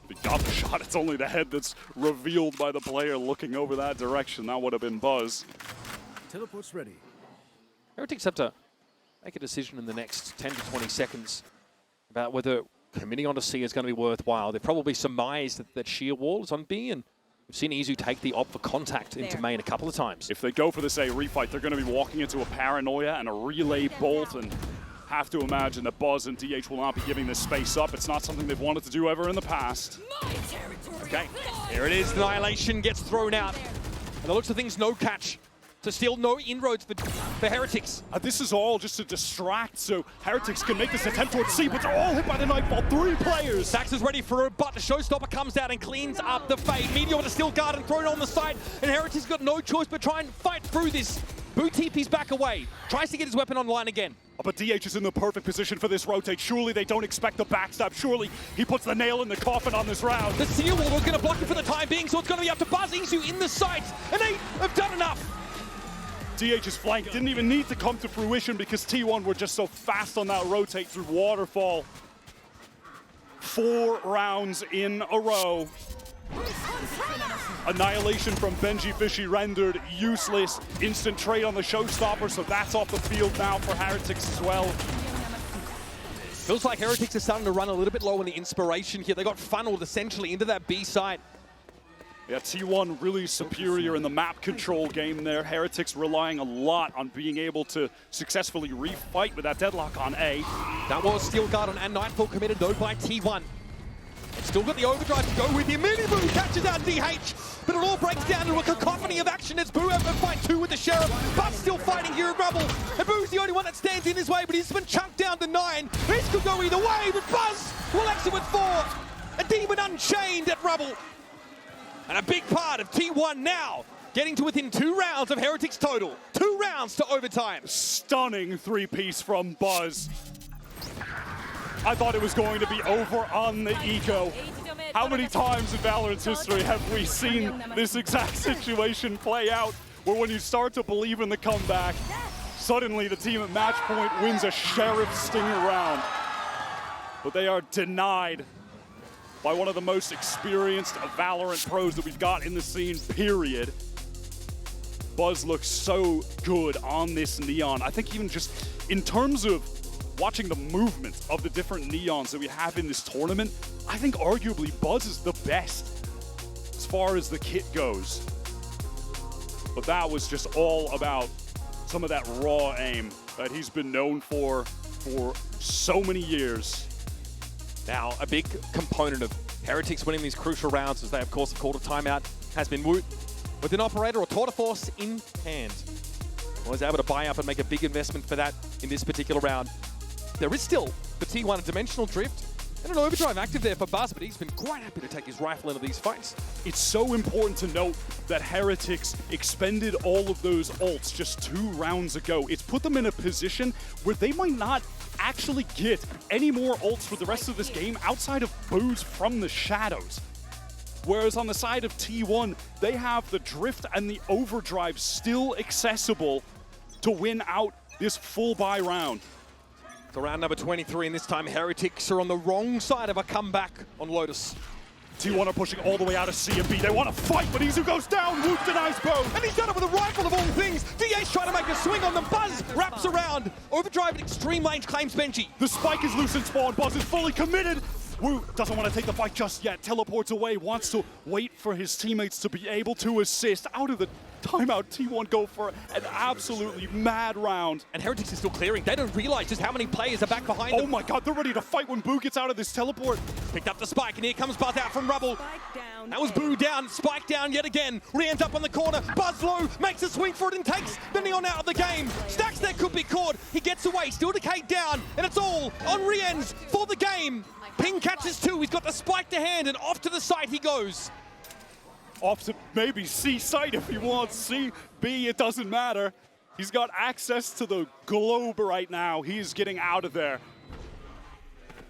He got the shot, it's only the head that's revealed by the player looking over that direction. That would have been Buzz.
Teleport's ready.
Heretics have to make a decision in the next 10 to 20 seconds about whether committing onto C is going to be worthwhile. They've probably surmised that sheer wall is on B, and we've seen Izzu take the op for contact into main a couple of times.
If they go for this A refight, they're going to be walking into a paranoia and a relay bolt, and have to imagine that Buzz and DH will not be giving this space up. It's not something they've wanted to do ever in the past.
Okay, here it is. Annihilation gets thrown out. And the looks of things, no catch. So still no inroads for Heretics.
This is all just to distract, so Heretics can make this attempt towards C, but they're all hit by the Nightfall. 3 players.
Stax is ready for it, but the Showstopper comes out and cleans up the fade. Meteor with a steel guard and thrown on the side, and Heretics got no choice but try and fight through this. Boo TP's back away, tries to get his weapon online again.
But DH is in the perfect position for this rotate. Surely they don't expect the backstab. Surely he puts the nail in the coffin on this round.
The Seer Wall was going to block it for the time being, so it's going to be up to Buzz. Izzu in the sights, and they have done enough.
DH's flank didn't even need to come to fruition because T1 were just so fast on that rotate through Waterfall. 4 rounds in a row. Annihilation from Benji Fishy rendered useless. Instant trade on the Showstopper, so that's off the field now for Heretics as well.
Feels like Heretics are starting to run a little bit low on the inspiration here. They got funneled essentially into that B side.
Yeah, T1 really superior in the map control game there. Heretics relying a lot on being able to successfully refight with that deadlock on A.
That was Steel Guard and Nightfall committed though by T1. Still got the overdrive to go with him. Mini Boo catches out DH, but it all breaks down into a cacophony of action as Boo have a fight 2 with the Sheriff, but still fighting here at Rebel. And Boo's the only one that stands in his way, but he's been chunked down to 9. This could go either way, but Buzz will exit with 4. A Demon Unchained at Rebel. And a big part of T1 now getting to within 2 rounds of Heretics total. 2 rounds to overtime.
Stunning 3-piece from Buzz. I thought it was going to be over on the eco. How many times in Valorant's history have we seen this exact situation play out, where when you start to believe in the comeback, suddenly the team at match point wins a Sheriff Stinger round. But they are denied by one of the most experienced Valorant pros that we've got in the scene, period. Buzz looks so good on this Neon. I think even just in terms of watching the movement of the different Neons that we have in this tournament, I think arguably Buzz is the best as far as the kit goes. But that was just all about some of that raw aim that he's been known for so many years.
Now, a big component of Heretics winning these crucial rounds, as they of course have called a timeout, has been Woot with an operator or Tour de Force in hand. Was able to buy up and make a big investment for that in this particular round. There is still, for T1, a dimensional drift. And an overdrive active there for Buzz, but he's been quite happy to take his rifle into these fights.
It's so important to note that Heretics expended all of those ults just 2 rounds ago. It's put them in a position where they might not actually get any more ults for the rest of this game outside of boos from the shadows. Whereas on the side of T1, they have the drift and the overdrive still accessible to win out this full buy round.
For round number 23, and this time Heretics are on the wrong side of a comeback on Lotus.
T1 are pushing all the way out of C and B. They want to fight, but Izzu goes down. Woot denies bow.
And he's done it with a rifle of all things. DH trying to make a swing on them. Buzz wraps around. Overdrive at extreme range claims Benji.
The spike is loose in spawn. Buzz is fully committed. Woot doesn't want to take the fight just yet. Teleports away, wants to wait for his teammates to be able to assist. Out of the timeout, T1 go for an absolutely mad round.
And Heretics is still clearing. They don't realize just how many players are back behind them.
Oh my god, they're ready to fight when Boo gets out of this teleport.
Picked up the spike, and here comes Buzz out from rubble. That was Boo down, Spike down yet again. Riens up on the corner, Buzz low, makes a swing for it and takes Benji on out of the game. Stacks there could be caught, he gets away, still decayed down, and it's all on Riens for the game. Ping catches 2, he's got the spike to hand, and off to the side he goes.
Off to maybe C site if he wants. C, B, it doesn't matter. He's got access to the globe right now. He's getting out of there.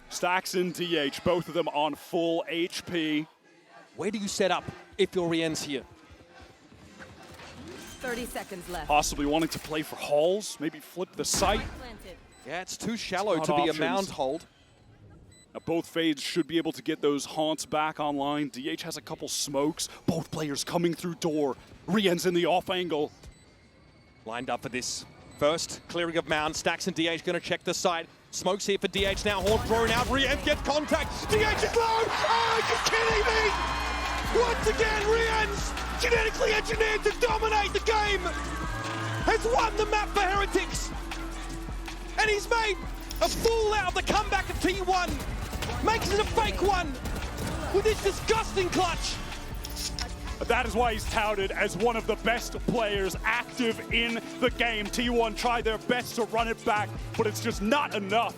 Stacks and DH, both of them on full HP.
Where do you set up if you're Riens here?
30 seconds left.
Possibly wanting to play for halls, maybe flip the site.
Yeah, it's too shallow to be
options.
a mound hold.
Now both fades should be able to get those haunts back online. DH has a couple smokes. Both players coming through door. Riens in the off angle.
Lined up for this first clearing of mound. Stacks and DH going to check the side. Smokes here for DH now. Horn thrown out. Riens gets contact. DH is low. Oh, you're kidding me! Once again, Riens, genetically engineered to dominate the game, has won the map for Heretics. And he's made a fool out of the comeback of T1. Makes it a fake one with this disgusting clutch.
That is why he's touted as one of the best players active in the game. T1 tried their best to run it back, but it's just not enough.